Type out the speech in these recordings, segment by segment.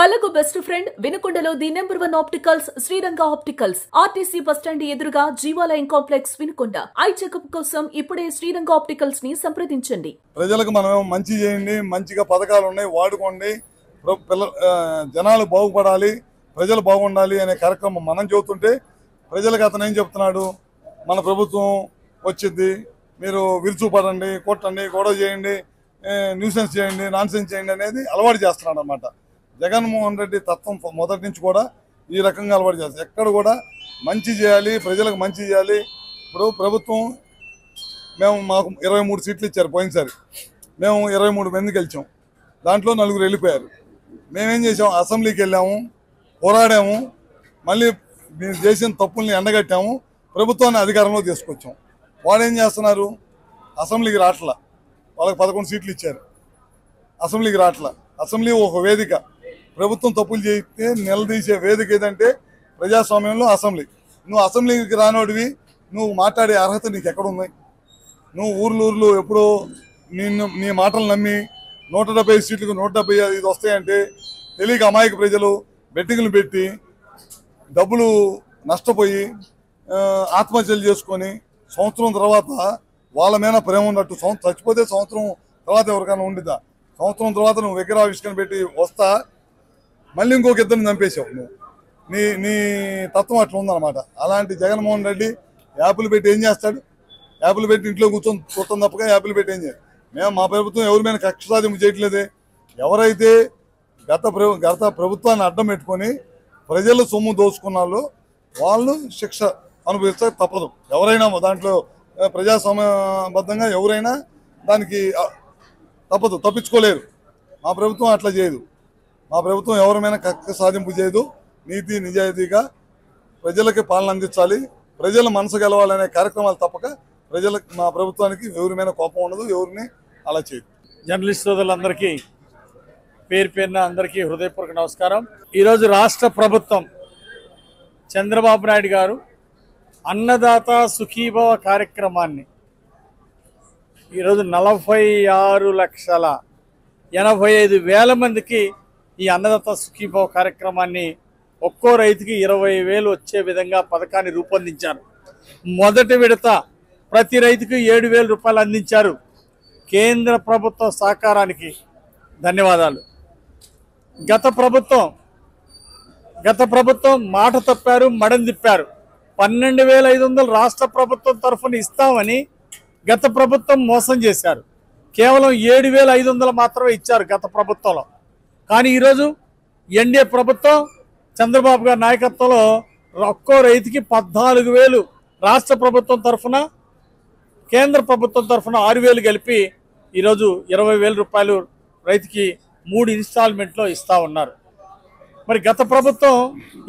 కళకు best friend వినుకొండలో the number 1 opticals Sriranga opticals RTC bus stand ఎదురుగా Jeevalayam complex Vinukonda. Eye checkup కోసం ఇప్పుడే శ్రీరంగ ఆప్టికల్స్ ని సంప్రదించండి. ప్రజలకు మనం మంచి చేయండి, మంచిగా పథకాలు ఉన్నాయి వాడుకోండి, జనాలు బాగుపడాలి, ప్రజలు బాగుండాలి అనే కార్యక్రమం మనం చెబుతుంటే ప్రజలకు అతను ఏం చెప్తున్నాడు, మన ప్రభుత్వం వచ్చింది, మీరు విరుచుపడండి, కొట్టండి, గొడవ చేయండి, న్యూసెన్స్ చేయండి, నాన్సెన్స్ చేయండి అనేది అలవాటు చేస్తున్నాడు అన్నమాట. జగన్మోహన్ రెడ్డి తత్వం మొదటి నుంచి కూడా ఈ రకంగా అలవాటు చేస్తారు. ఎక్కడ కూడా మంచి చేయాలి, ప్రజలకు మంచి చేయాలి. ఇప్పుడు ప్రభుత్వం మాకు 23 సీట్లు ఇచ్చారు పోయినసారి, మేము 23 మందికి గెలిచాం, దాంట్లో 4 వెళ్ళిపోయారు. మేమేం చేసాం, అసెంబ్లీకి వెళ్ళాము, పోరాడాము, మళ్ళీ మేము చేసిన తప్పుల్ని ఎండగట్టాము, ప్రభుత్వాన్ని అధికారంలో తీసుకొచ్చాం. వాళ్ళు ఏం చేస్తున్నారు, అసెంబ్లీకి రావట్లా, వాళ్ళకి 11 సీట్లు ఇచ్చారు, అసెంబ్లీకి రావట్లా. అసెంబ్లీ ఒక వేదిక, ప్రభుత్వం తప్పులు చేస్తే నిలదీసే వేదిక ఏదంటే ప్రజాస్వామ్యంలో అసెంబ్లీ. నువ్వు అసెంబ్లీకి రానోడివి, నువ్వు మాట్లాడే అర్హత నీకు ఎక్కడున్నాయి? నువ్వు ఊర్లు ఎప్పుడో నీ మాటలు నమ్మి 170 సీట్లకు 175 వస్తాయంటే తెలియక అమాయక ప్రజలు బెట్టింగ్లు పెట్టి డబ్బులు నష్టపోయి ఆత్మహత్యలు చేసుకొని సంవత్సరం తర్వాత వాళ్ళ మీద ప్రేమ ఉన్నట్టు చచ్చిపోతే సంవత్సరం తర్వాత ఎవరికైనా ఉండిద్దా? సంవత్సరం తర్వాత నువ్వు విగ్రహావిష్కరణ పెట్టి వస్తా మళ్ళీ ఇంకొక ఇద్దరిని చంపేశావు. నువ్వు నీ తత్వం అట్లా ఉందన్నమాట. అలాంటి జగన్మోహన్ రెడ్డి యాప్లు పెట్టి ఏం చేస్తాడు? యాప్లు పెట్టి ఇంట్లో కూర్చొని తప్పగా యాప్లు పెట్టి ఏం చేయాలి? మా ప్రభుత్వం ఎవరి మీద కక్ష సాధింపు చేయట్లేదే. ఎవరైతే గత ప్రభుత్వాన్ని అడ్డం పెట్టుకొని ప్రజల సొమ్ము దోచుకున్నారో వాళ్ళు శిక్ష అనుభవిస్తే తప్పదు. ఎవరైనా దాంట్లో ప్రజాస్వామ్యబద్ధంగా ఎవరైనా దానికి తప్పదు, తప్పించుకోలేరు. మా ప్రభుత్వం అట్లా చేయదు. మా ప్రభుత్వం ఎవరిమైనా కక్ష సాధింపు చేయదు. నీతి నిజాయితీగా ప్రజలకి పాలన అందించాలి, ప్రజల మనసు గెలవాలనే కార్యక్రమాలు తప్పక మా ప్రభుత్వానికి ఎవరిమైనా కోపం ఉండదు, ఎవరిని అలా చేయదు. జర్నలిస్ట్ సోదరులందరికీ పేరున అందరికీ హృదయపూర్వక నమస్కారం. ఈరోజు రాష్ట్ర ప్రభుత్వం చంద్రబాబు నాయుడు గారు అన్నదాత సుఖీభవ కార్యక్రమాన్ని ఈరోజు 46,85,000 మందికి ఈ అన్నదాత సుఖీభవ కార్యక్రమాన్ని ఒక్కో రైతుకి 20,000 వచ్చే విధంగా పథకాన్ని రూపొందించారు. మొదటి విడత ప్రతి రైతుకు 7,000 రూపాయలు అందించారు. కేంద్ర ప్రభుత్వ సహకారానికి ధన్యవాదాలు. గత ప్రభుత్వం మాట తప్పారు, మడం తిప్పారు. 12,500 రాష్ట్ర ప్రభుత్వం తరఫున ఇస్తామని గత ప్రభుత్వం మోసం చేశారు. కేవలం 7,500 మాత్రమే ఇచ్చారు గత ప్రభుత్వంలో. కానీ ఈరోజు ఎన్డీఏ ప్రభుత్వం చంద్రబాబు గారి నాయకత్వంలో ఒక్కో రైతుకి 14,000 రాష్ట్ర ప్రభుత్వం తరఫున, కేంద్ర ప్రభుత్వం తరఫున 6,000 కలిపి ఈరోజు 20,000 రూపాయలు రైతుకి 3 ఇన్స్టాల్మెంట్లో ఇస్తూ ఉన్నారు. మరి గత ప్రభుత్వం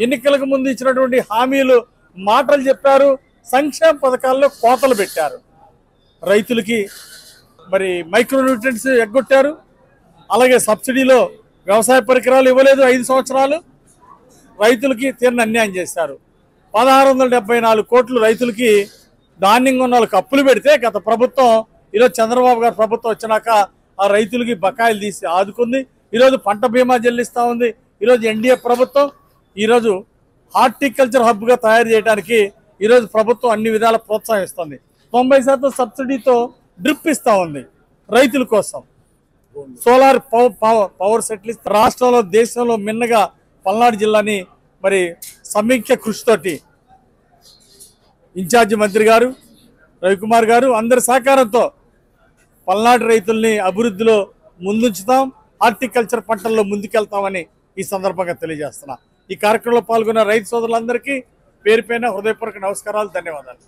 ఎన్నికలకు ముందు ఇచ్చినటువంటి హామీలు మాటలు చెప్పారు, సంక్షేమ పథకాల్లో కోతలు పెట్టారు. రైతులకి మరి మైక్రో న్యూట్రియంట్స్ ఎగ్గొట్టారు. అలాగే సబ్సిడీలో వ్యవసాయ పరికరాలు ఇవ్వలేదు. 5 సంవత్సరాలు రైతులకి తీరని అన్యాయం చేశారు. 1,674 కోట్లు రైతులకి ధాన్యం కొన్నాళ్ళకి అప్పులు పెడితే గత ప్రభుత్వం, ఈరోజు చంద్రబాబు గారు ప్రభుత్వం వచ్చినాక ఆ రైతులకి బకాయిలు తీసి ఆదుకుంది. ఈరోజు పంట బీమా చెల్లిస్తూ ఉంది. ఈరోజు ఎన్డీఏ ప్రభుత్వం ఈరోజు హార్టికల్చర్ హబ్గా తయారు చేయడానికి ఈరోజు ప్రభుత్వం అన్ని విధాల ప్రోత్సహిస్తుంది. 90% సబ్సిడీతో డ్రిప్ ఇస్తూ ఉంది రైతుల కోసం. సోలార్ పవర్ సెట్లు రాష్ట్రంలో దేశంలో మిన్నగా పల్నాడు జిల్లాని మరి సమీక్ష కృషితోటి ఇన్ఛార్జి మంత్రి గారు రవికుమార్ గారు అందరి సహకారంతో పల్నాడు రైతుల్ని అభివృద్ధిలో ముందుంచుతాం, హార్టికల్చర్ పంటల్లో ముందుకెళ్తామని ఈ సందర్భంగా తెలియజేస్తున్నా. ఈ కార్యక్రమంలో పాల్గొన్న రైతు సోదరులందరికీ పేరుపైన హృదయపూర్వక నమస్కారాలు, ధన్యవాదాలు.